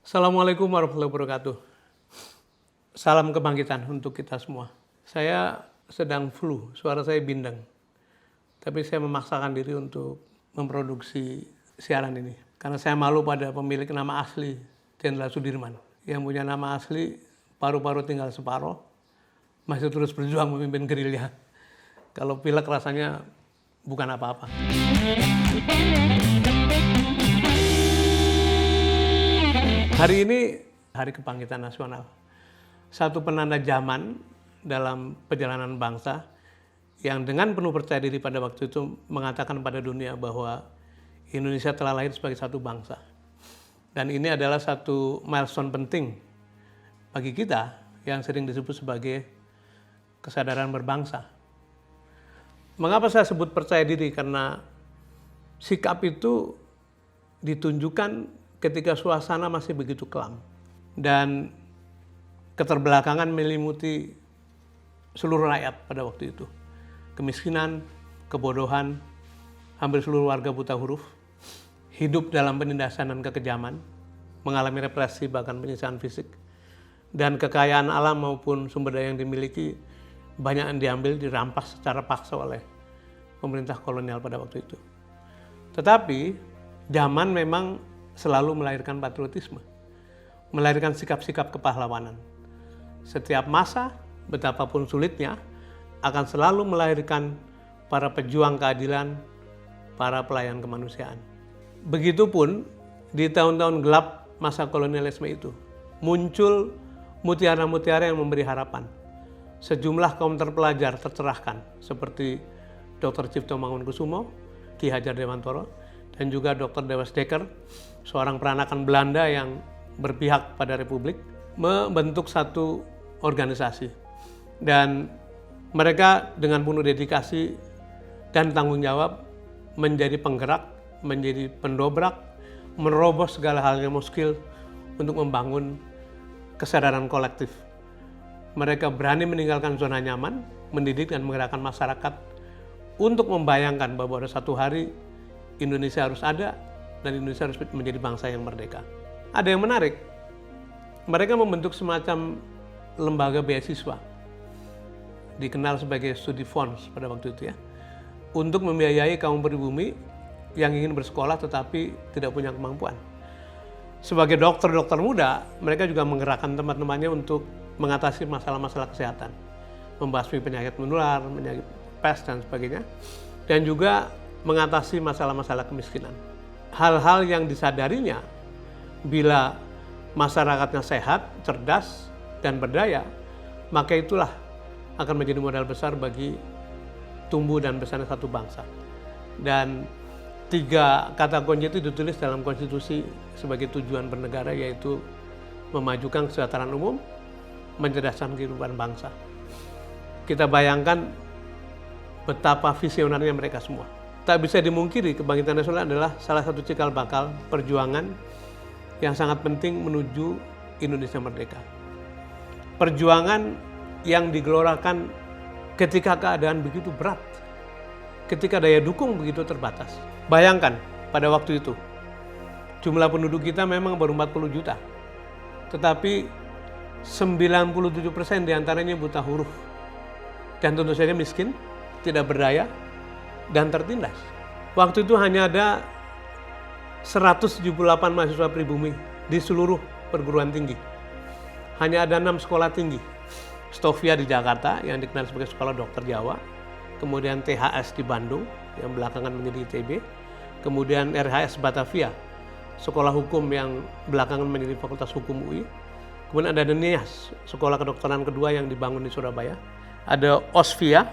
Assalamualaikum warahmatullahi wabarakatuh. Salam kebangkitan untuk kita semua. Saya sedang flu, suara saya bindeng. Tapi saya memaksakan diri untuk memproduksi siaran ini. Karena saya malu pada pemilik nama asli, Jenderal Sudirman. Yang punya nama asli, paru-paru tinggal separuh, masih terus berjuang memimpin gerilya. Kalau pilek rasanya bukan apa-apa. Hari ini Hari Kebangkitan Nasional. Satu penanda zaman dalam perjalanan bangsa yang dengan penuh percaya diri pada waktu itu mengatakan pada dunia bahwa Indonesia telah lahir sebagai satu bangsa. Dan ini adalah satu milestone penting bagi kita yang sering disebut sebagai kesadaran berbangsa. Mengapa saya sebut percaya diri? Karena sikap itu ditunjukkan ketika suasana masih begitu kelam dan keterbelakangan meliputi seluruh rakyat pada waktu itu. Kemiskinan, kebodohan, hampir seluruh warga buta huruf, hidup dalam penindasan dan kekejaman, mengalami represi bahkan penyiksaan fisik, dan kekayaan alam maupun sumber daya yang dimiliki banyak yang diambil, dirampas secara paksa oleh pemerintah kolonial pada waktu itu. Tetapi zaman memang selalu melahirkan patriotisme, melahirkan sikap-sikap kepahlawanan. Setiap masa, betapapun sulitnya, akan selalu melahirkan para pejuang keadilan, para pelayan kemanusiaan. Begitupun di tahun-tahun gelap masa kolonialisme itu, muncul mutiara-mutiara yang memberi harapan. Sejumlah kaum terpelajar tercerahkan seperti Dr. Cipto Mangunkusumo, Ki Hajar Dewantoro, dan juga Dr. Dewes Dekker, seorang peranakan Belanda yang berpihak pada Republik, membentuk satu organisasi. Dan mereka dengan penuh dedikasi dan tanggung jawab menjadi penggerak, menjadi pendobrak, menerobos segala hal yang muskil untuk membangun kesadaran kolektif. Mereka berani meninggalkan zona nyaman, mendidik dan menggerakkan masyarakat untuk membayangkan bahwa ada satu hari Indonesia harus ada dan Indonesia harus menjadi bangsa yang merdeka. Ada yang menarik, mereka membentuk semacam lembaga beasiswa, dikenal sebagai studi funds pada waktu itu ya, untuk membiayai kaum pribumi yang ingin bersekolah tetapi tidak punya kemampuan. Sebagai dokter-dokter muda, mereka juga menggerakkan teman-temannya untuk mengatasi masalah-masalah kesehatan, membasmi penyakit menular, penyakit pes dan sebagainya, dan juga mengatasi masalah-masalah kemiskinan. Hal-hal yang disadarinya, bila masyarakatnya sehat, cerdas, dan berdaya, maka itulah akan menjadi modal besar bagi tumbuh dan besarnya satu bangsa. Dan 3 kata kunci itu ditulis dalam konstitusi sebagai tujuan bernegara, yaitu memajukan kesejahteraan umum, mencerdaskan kehidupan bangsa. Kita bayangkan betapa visionernya mereka semua. Tak bisa dimungkiri, kebangkitan nasional adalah salah satu cikal bakal perjuangan yang sangat penting menuju Indonesia merdeka. Perjuangan yang digelorakan ketika keadaan begitu berat, ketika daya dukung begitu terbatas. Bayangkan pada waktu itu, jumlah penduduk kita memang baru 40 juta, tetapi 97% diantaranya buta huruf, dan tentu saja miskin, tidak berdaya, dan tertindas. Waktu itu hanya ada 178 mahasiswa pribumi di seluruh perguruan tinggi. Hanya ada 6 sekolah tinggi. Stovia di Jakarta yang dikenal sebagai Sekolah Dokter Jawa, kemudian THS di Bandung yang belakangan menjadi ITB, kemudian RHS Batavia, sekolah hukum yang belakangan menjadi Fakultas Hukum UI, kemudian ada NIAS, sekolah kedokteran kedua yang dibangun di Surabaya, ada Osvia,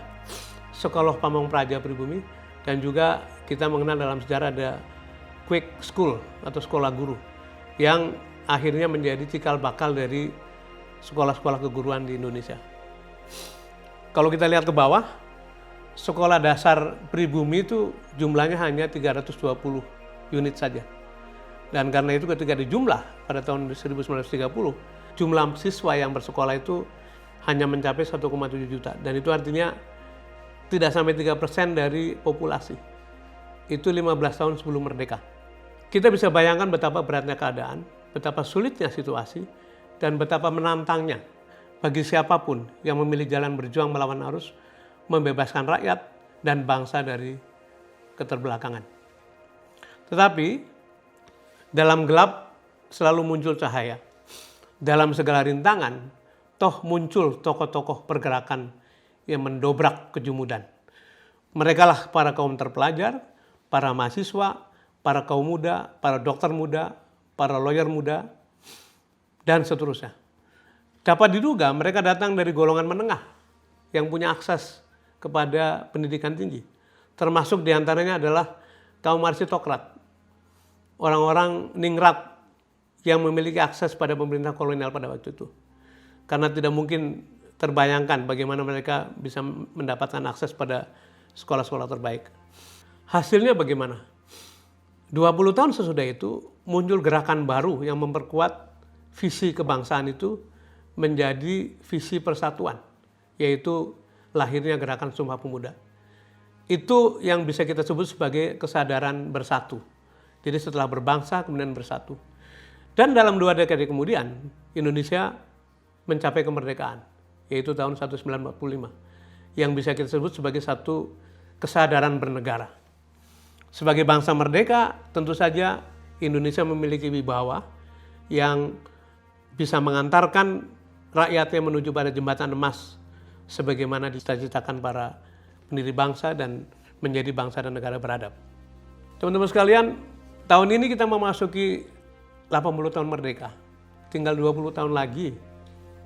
sekolah pamong praja pribumi, dan juga kita mengenal dalam sejarah ada Quick School atau sekolah guru yang akhirnya menjadi cikal bakal dari sekolah-sekolah keguruan di Indonesia. Kalau kita lihat ke bawah, sekolah dasar pribumi itu jumlahnya hanya 320 unit saja. Dan karena itu ketika dijumlah pada tahun 1930, jumlah siswa yang bersekolah itu hanya mencapai 1,7 juta. Dan itu artinya tidak sampai 3% dari populasi. Itu 15 tahun sebelum merdeka. Kita bisa bayangkan betapa beratnya keadaan, betapa sulitnya situasi dan betapa menantangnya bagi siapapun yang memilih jalan berjuang melawan arus, membebaskan rakyat dan bangsa dari keterbelakangan. Tetapi dalam gelap selalu muncul cahaya. Dalam segala rintangan, toh muncul tokoh-tokoh pergerakan yang mendobrak kejumudan. Merekalah para kaum terpelajar, para mahasiswa, para kaum muda, para dokter muda, para lawyer muda, dan seterusnya. Dapat diduga mereka datang dari golongan menengah yang punya akses kepada pendidikan tinggi. Termasuk diantaranya adalah kaum arsitokrat, orang-orang ningrat yang memiliki akses pada pemerintah kolonial pada waktu itu. Karena tidak mungkin terbayangkan bagaimana mereka bisa mendapatkan akses pada sekolah-sekolah terbaik. Hasilnya bagaimana? 20 tahun sesudah itu muncul gerakan baru yang memperkuat visi kebangsaan itu menjadi visi persatuan, yaitu lahirnya gerakan Sumpah Pemuda. Itu yang bisa kita sebut sebagai kesadaran bersatu. Jadi setelah berbangsa kemudian bersatu. Dan dalam 2 dekade kemudian Indonesia mencapai kemerdekaan, yaitu tahun 1945, yang bisa kita sebut sebagai satu kesadaran bernegara. Sebagai bangsa merdeka, tentu saja Indonesia memiliki wibawa yang bisa mengantarkan rakyatnya menuju pada jembatan emas sebagaimana dicita-citakan para pendiri bangsa dan menjadi bangsa dan negara beradab. Teman-teman sekalian, tahun ini kita memasuki 80 tahun merdeka. Tinggal 20 tahun lagi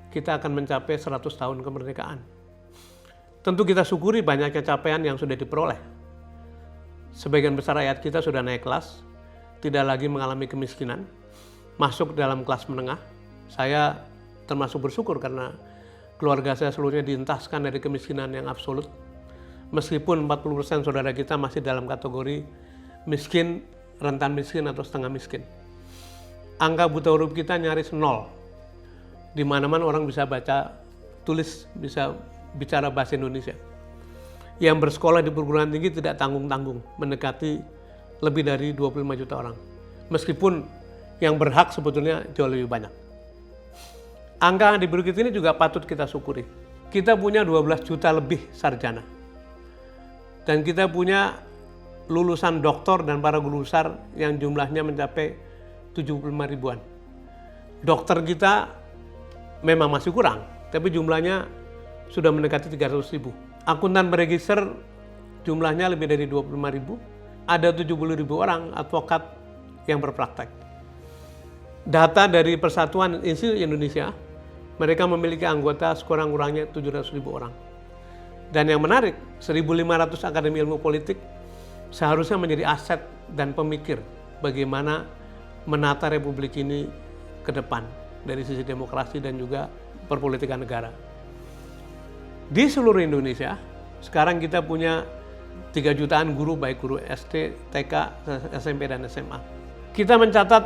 kita akan mencapai 100 tahun kemerdekaan. Tentu kita syukuri banyaknya capaian yang sudah diperoleh. Sebagian besar rakyat kita sudah naik kelas, tidak lagi mengalami kemiskinan, masuk dalam kelas menengah. Saya termasuk bersyukur karena keluarga saya seluruhnya dientaskan dari kemiskinan yang absolut. Meskipun 40% saudara kita masih dalam kategori miskin, rentan miskin atau setengah miskin. Angka buta huruf kita nyaris 0. Di mana-mana orang bisa baca, tulis, bisa bicara bahasa Indonesia. Yang bersekolah di perguruan tinggi tidak tanggung-tanggung, mendekati lebih dari 25 juta orang. Meskipun yang berhak sebetulnya jauh lebih banyak. Angka di berikut ini juga patut kita syukuri. Kita punya 12 juta lebih sarjana. Dan kita punya lulusan doktor dan para guru besar yang jumlahnya mencapai 75 ribuan. Dokter kita memang masih kurang, tapi jumlahnya sudah mendekati 300 ribu. Akuntan beregister jumlahnya lebih dari 25 ribu. Ada 70 ribu orang advokat yang berpraktek. Data dari Persatuan Institut Indonesia, mereka memiliki anggota sekurang-kurangnya 700 ribu orang. Dan yang menarik, 1.500 akademi ilmu politik seharusnya menjadi aset dan pemikir bagaimana menata republik ini ke depan dari sisi demokrasi dan juga perpolitikan negara. Di seluruh Indonesia, sekarang kita punya 3 jutaan guru, baik guru SD, TK, SMP, dan SMA. Kita mencatat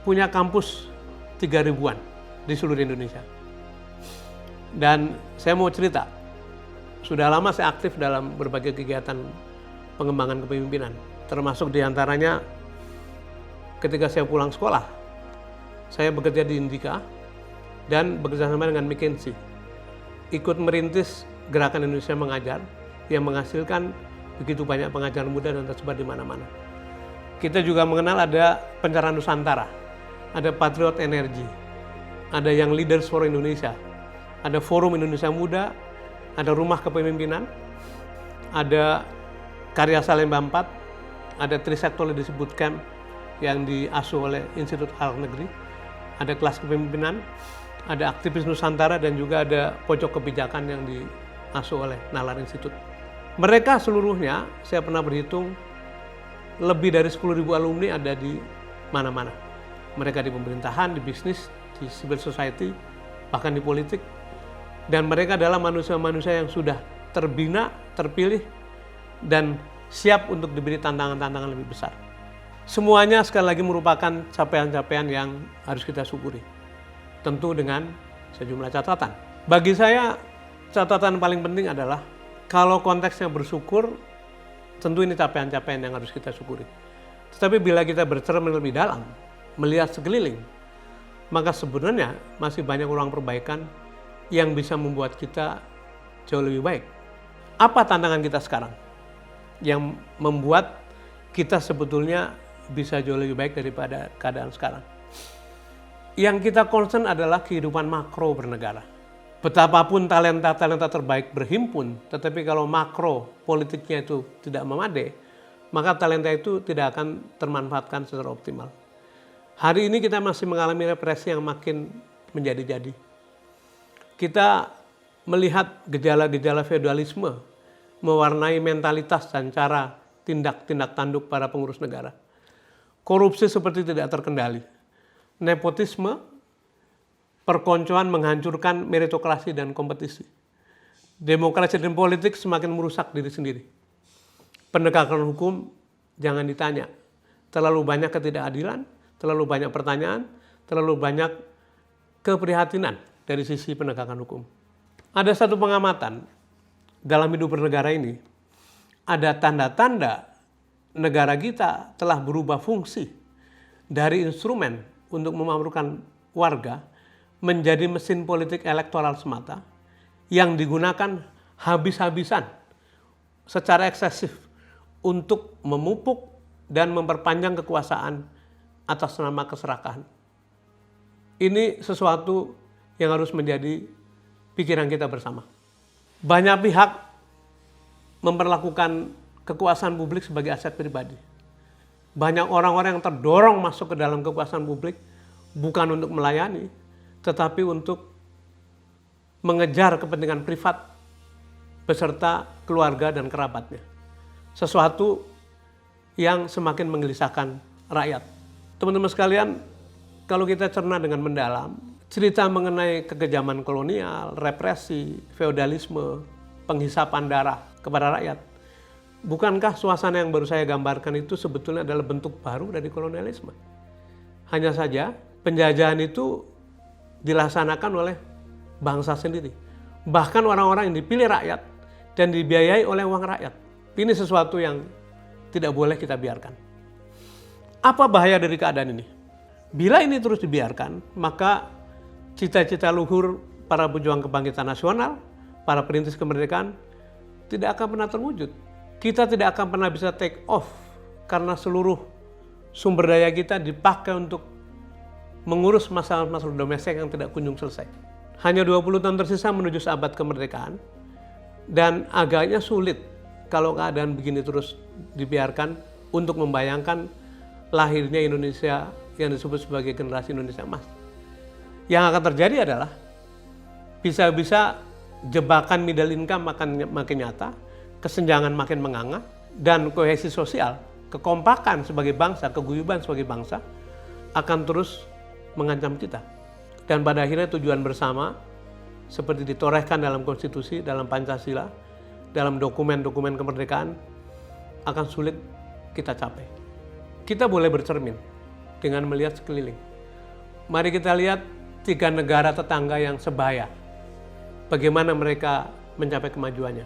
punya kampus 3 ribuan di seluruh Indonesia. Dan saya mau cerita, sudah lama saya aktif dalam berbagai kegiatan pengembangan kepemimpinan, termasuk diantaranya ketika saya pulang sekolah, saya bekerja di Indika dan bekerja sama dengan McKinsey. Ikut merintis Gerakan Indonesia Mengajar yang menghasilkan begitu banyak pengajar muda dan tersebar di mana-mana. Kita juga mengenal ada Pencerahan Nusantara, ada Patriot Energy, ada yang Leaders for Indonesia, ada Forum Indonesia Muda, ada Rumah Kepemimpinan, ada Karya Salemba 4, ada Trisektor Leadership Bootcamp yang diasuh oleh Institut Hal Negeri, ada kelas kepemimpinan, ada Aktivis Nusantara, dan juga ada Pojok Kebijakan yang diasuh oleh Nalar Institute. Mereka seluruhnya, saya pernah berhitung, lebih dari 10.000 alumni ada di mana-mana. Mereka di pemerintahan, di bisnis, di civil society, bahkan di politik. Dan mereka adalah manusia-manusia yang sudah terbina, terpilih, dan siap untuk diberi tantangan-tantangan lebih besar. Semuanya sekali lagi merupakan capaian-capaian yang harus kita syukuri. Tentu dengan sejumlah catatan. Bagi saya, catatan paling penting adalah kalau konteksnya bersyukur, tentu ini capaian-capaian yang harus kita syukuri. Tetapi bila kita bercermin lebih dalam, melihat sekeliling, maka sebenarnya masih banyak ruang perbaikan yang bisa membuat kita jauh lebih baik. Apa tantangan kita sekarang yang membuat kita sebetulnya bisa jauh lebih baik daripada keadaan sekarang? Yang kita concern adalah kehidupan makro bernegara. Betapapun talenta-talenta terbaik berhimpun, tetapi kalau makro politiknya itu tidak memadai, maka talenta itu tidak akan termanfaatkan secara optimal. Hari ini kita masih mengalami represi yang makin menjadi-jadi. Kita melihat gejala-gejala feodalisme mewarnai mentalitas dan cara tindak-tindak tanduk para pengurus negara. Korupsi seperti tidak terkendali. Nepotisme, perkoncoan menghancurkan meritokrasi dan kompetisi. Demokrasi dan politik semakin merusak diri sendiri. Penegakan hukum jangan ditanya. Terlalu banyak ketidakadilan, terlalu banyak pertanyaan, terlalu banyak keprihatinan dari sisi penegakan hukum. Ada satu pengamatan dalam hidup bernegara ini, ada tanda-tanda negara kita telah berubah fungsi dari instrumen untuk memakmurkan warga menjadi mesin politik elektoral semata yang digunakan habis-habisan secara eksesif untuk memupuk dan memperpanjang kekuasaan atas nama keserakahan. Ini sesuatu yang harus menjadi pikiran kita bersama. Banyak pihak memperlakukan kekuasaan publik sebagai aset pribadi. Banyak orang-orang yang terdorong masuk ke dalam kekuasaan publik bukan untuk melayani, tetapi untuk mengejar kepentingan privat beserta keluarga dan kerabatnya. Sesuatu yang semakin menggelisahkan rakyat. Teman-teman sekalian, kalau kita cerna dengan mendalam, cerita mengenai kekejaman kolonial, represi, feodalisme, penghisapan darah kepada rakyat, bukankah suasana yang baru saya gambarkan itu sebetulnya adalah bentuk baru dari kolonialisme? Hanya saja penjajahan itu dilaksanakan oleh bangsa sendiri. Bahkan orang-orang yang dipilih rakyat dan dibiayai oleh uang rakyat. Ini sesuatu yang tidak boleh kita biarkan. Apa bahaya dari keadaan ini? Bila ini terus dibiarkan, maka cita-cita luhur para pejuang kebangkitan nasional, para perintis kemerdekaan tidak akan pernah terwujud. Kita tidak akan pernah bisa take off karena seluruh sumber daya kita dipakai untuk mengurus masalah-masalah domestik yang tidak kunjung selesai. Hanya 20 tahun tersisa menuju seabad kemerdekaan dan agaknya sulit kalau keadaan begini terus dibiarkan untuk membayangkan lahirnya Indonesia yang disebut sebagai generasi Indonesia Emas. Yang akan terjadi adalah bisa-bisa jebakan middle income makin nyata, kesenjangan makin menganga, dan kohesi sosial, kekompakan sebagai bangsa, keguyuban sebagai bangsa akan terus mengancam kita. Dan pada akhirnya tujuan bersama seperti ditorehkan dalam konstitusi, dalam Pancasila, dalam dokumen-dokumen kemerdekaan akan sulit kita capai. Kita boleh bercermin dengan melihat sekeliling. Mari kita lihat 3 negara tetangga yang sebaya. Bagaimana mereka mencapai kemajuannya.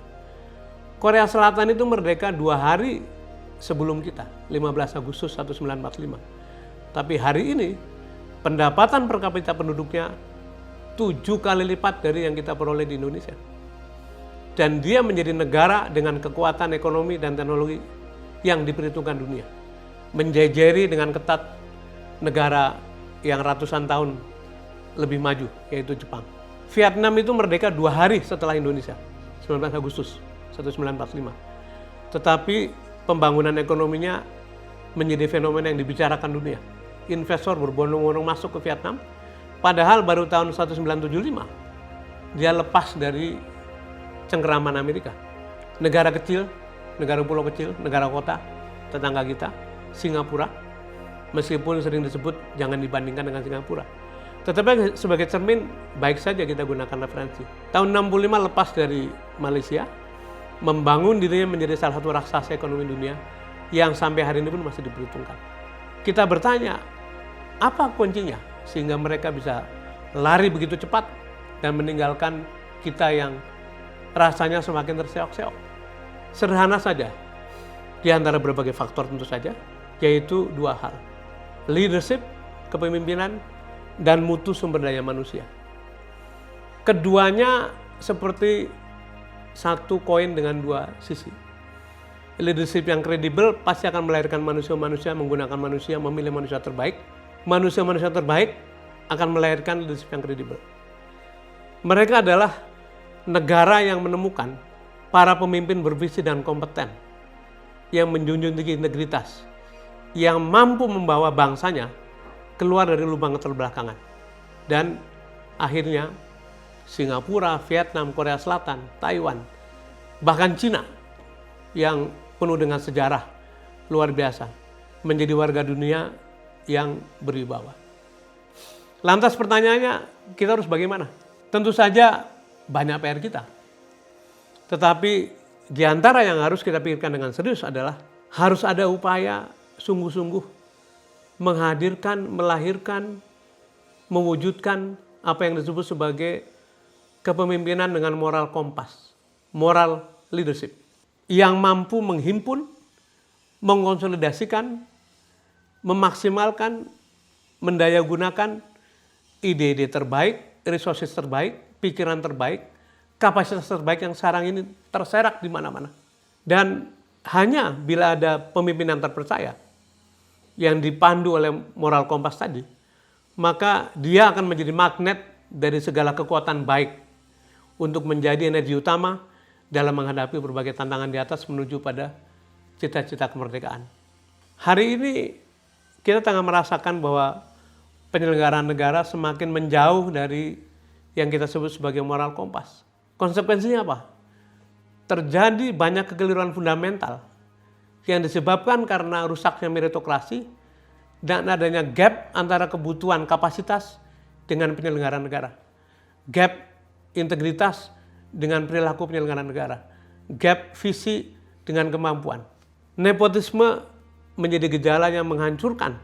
Korea Selatan itu merdeka 2 hari sebelum kita, 15 Agustus 1945. Tapi hari ini pendapatan per kapita penduduknya 7 kali lipat dari yang kita peroleh di Indonesia. Dan dia menjadi negara dengan kekuatan ekonomi dan teknologi yang diperhitungkan dunia. Menjejeri dengan ketat negara yang ratusan tahun lebih maju, yaitu Jepang. Vietnam itu merdeka 2 hari setelah Indonesia, 19 Agustus 1945. Tetapi pembangunan ekonominya menjadi fenomena yang dibicarakan dunia. Investor berbondong-bondong masuk ke Vietnam, padahal baru tahun 1975 dia lepas dari cengkeraman Amerika. Negara kecil, negara pulau kecil, negara kota, tetangga kita, Singapura, meskipun sering disebut jangan dibandingkan dengan Singapura. Tetapi sebagai cermin, baik saja kita gunakan referensi. Tahun 65 lepas dari Malaysia, membangun dirinya menjadi salah satu raksasa ekonomi dunia yang sampai hari ini pun masih diperhitungkan. Kita bertanya, apa kuncinya sehingga mereka bisa lari begitu cepat dan meninggalkan kita yang rasanya semakin terseok-seok? Sederhana saja, di antara berbagai faktor tentu saja, yaitu 2 hal. Leadership, kepemimpinan, dan mutu sumber daya manusia. Keduanya seperti satu koin dengan dua sisi. Leadership yang kredibel pasti akan melahirkan manusia-manusia, menggunakan manusia, memilih manusia terbaik. Manusia-manusia terbaik akan melahirkan leadership yang kredibel. Mereka adalah negara yang menemukan para pemimpin bervisi dan kompeten, yang menjunjung tinggi integritas, yang mampu membawa bangsanya keluar dari lubang keterbelakangan. Dan akhirnya Singapura, Vietnam, Korea Selatan, Taiwan, bahkan Cina yang penuh dengan sejarah luar biasa menjadi warga dunia yang berwibawa. Lantas pertanyaannya, kita harus bagaimana? Tentu saja banyak PR kita. Tetapi di antara yang harus kita pikirkan dengan serius adalah harus ada upaya sungguh-sungguh menghadirkan, melahirkan, mewujudkan apa yang disebut sebagai kepemimpinan dengan moral kompas, moral leadership, yang mampu menghimpun, mengkonsolidasikan, memaksimalkan, mendayagunakan ide-ide terbaik, resources terbaik, pikiran terbaik, kapasitas terbaik yang sekarang ini terserak di mana-mana. Dan hanya bila ada pemimpinan terpercaya yang dipandu oleh moral kompas tadi, maka dia akan menjadi magnet dari segala kekuatan baik untuk menjadi energi utama dalam menghadapi berbagai tantangan di atas menuju pada cita-cita kemerdekaan. Hari ini kita tengah merasakan bahwa penyelenggaraan negara semakin menjauh dari yang kita sebut sebagai moral kompas. Konsekuensinya apa? Terjadi banyak kekeliruan fundamental yang disebabkan karena rusaknya meritokrasi dan adanya gap antara kebutuhan kapasitas dengan penyelenggaraan negara. Gap integritas dengan perilaku penyelenggaraan negara. Gap visi dengan kemampuan. Nepotisme menjadi gejala yang menghancurkan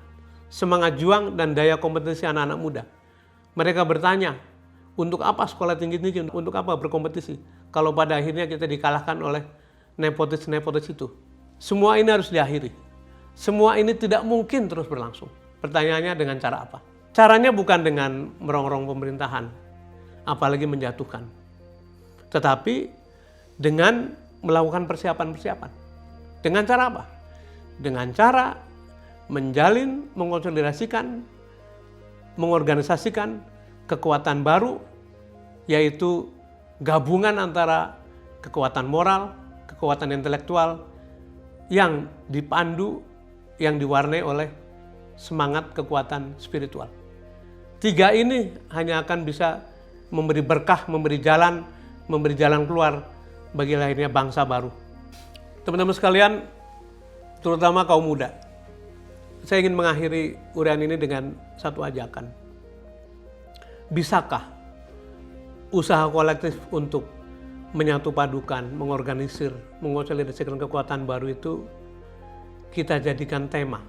semangat juang dan daya kompetisi anak-anak muda. Mereka bertanya, untuk apa sekolah tinggi-tinggi, untuk apa berkompetisi, kalau pada akhirnya kita dikalahkan oleh nepotis-nepotis itu. Semua ini harus diakhiri. Semua ini tidak mungkin terus berlangsung. Pertanyaannya dengan cara apa? Caranya bukan dengan merongrong pemerintahan, apalagi menjatuhkan. Tetapi dengan melakukan persiapan-persiapan. Dengan cara apa? Dengan cara menjalin, mengonsolidasikan, mengorganisasikan kekuatan baru, yaitu gabungan antara kekuatan moral, kekuatan intelektual, yang dipandu, yang diwarnai oleh semangat kekuatan spiritual. Tiga ini hanya akan bisa memberi berkah, memberi jalan keluar bagi lahirnya bangsa baru. Teman-teman sekalian, terutama kaum muda, saya ingin mengakhiri uraian ini dengan satu ajakan. Bisakah usaha kolektif untuk menyatu padukan, mengorganisir, mengonsolidasikan kekuatan baru itu kita jadikan tema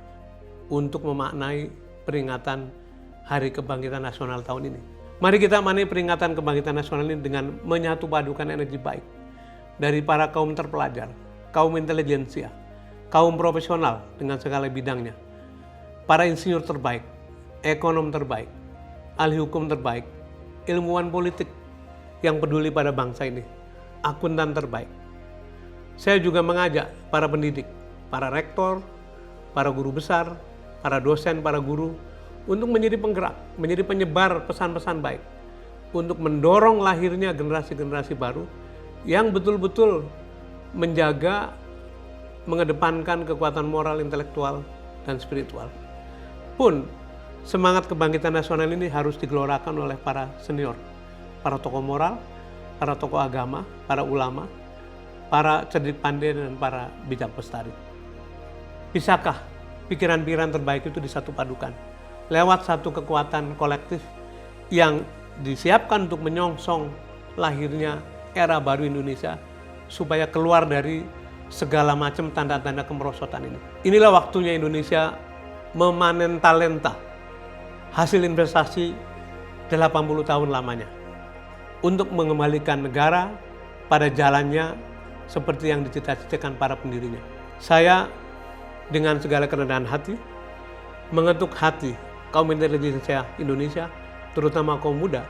untuk memaknai peringatan Hari Kebangkitan Nasional tahun ini. Mari kita maknai peringatan Kebangkitan Nasional ini dengan menyatu padukan energi baik dari para kaum terpelajar, kaum intelijensia, kaum profesional dengan segala bidangnya, para insinyur terbaik, ekonom terbaik, ahli hukum terbaik, ilmuwan politik yang peduli pada bangsa ini, akuntan terbaik. Saya juga mengajak para pendidik, para rektor, para guru besar, para dosen, para guru untuk menjadi penggerak, menjadi penyebar pesan-pesan baik, untuk mendorong lahirnya generasi-generasi baru yang betul-betul menjaga, mengedepankan kekuatan moral, intelektual, dan spiritual. Pun semangat kebangkitan nasional ini harus digelorakan oleh para senior, para tokoh moral, para tokoh agama, para ulama, para cerdik pandai, dan para bijak bestari. Bisakah pikiran-pikiran terbaik itu disatu padukan lewat satu kekuatan kolektif yang disiapkan untuk menyongsong lahirnya era baru Indonesia supaya keluar dari segala macam tanda-tanda kemerosotan ini. Inilah waktunya Indonesia memanen talenta, hasil investasi 80 tahun lamanya, untuk mengembalikan negara pada jalannya seperti yang dicita-citakan para pendirinya. Saya dengan segala kerendahan hati mengetuk hati kaum intelijensia Indonesia, terutama kaum muda,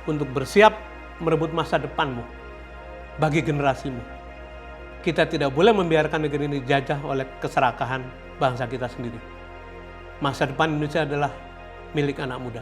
untuk bersiap merebut masa depanmu bagi generasimu. Kita tidak boleh membiarkan negeri ini dijajah oleh keserakahan bangsa kita sendiri. Masa depan Indonesia adalah milik anak muda.